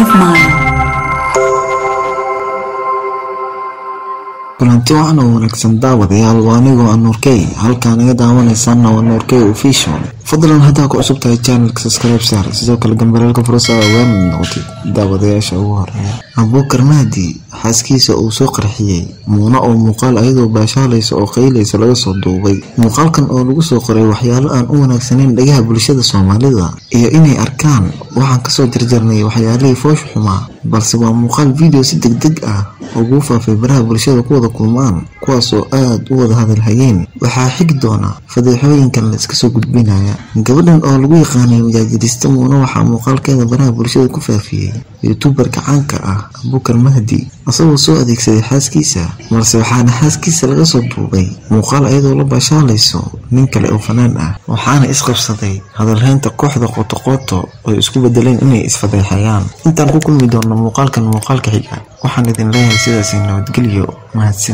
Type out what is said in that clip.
5 Mile. kulanti waxaan u wanaagsan daawadayaal waa anigoo Anuurkey halkaan iga daawanaysan waa Anuurkey official fadlan hadaa ku cusub tahay channelka subscribe saar sidoo kale gambarelka fursa weyn noqotay daawadayaasha ugu horeeya Abuukar Mahdi xaaskiisa uu soo qarxiyay muuna oo muuqaal ayadoo baashaalaysa oo qeyleysa laga soo duubay muuqaalkan oo lagu soo qoray waxyaalo aan u wanaagsaneyn dhagaha bulshada Soomaalida iyo inay arkaan waxaan ka soo jarjarnay waxyaalihii foosh xumaa balse waa muuqaal video si degdeg ah ugu faafay baraha bulshada ku wada kulmaan kuwaas oo aad u wada hadal hayeen waxaa xig doona fadeexooyinkan la iska soo gudbinaya gabadhan oo lagu yaqaanay majaajidista muuna waxaa muuqaalkeeda baraha bulshada ku faafiyay youtuberka caanka ah Abuukar Mahdi asagoo soo adeegsaday xaaskiisa balse waxaana xaaskiisa laga soo duubay muuqaal ayadoo la baashaalayso nin kale oo fanaan ah waxaana isqabsaday hadalhaynta kooxda qoto oo isku bedeleen inay isfadeexayaan intaan ku kulmi doono muuqaalka xiga waxaan idin leeyahay sidaas nabadgelyo mahadsan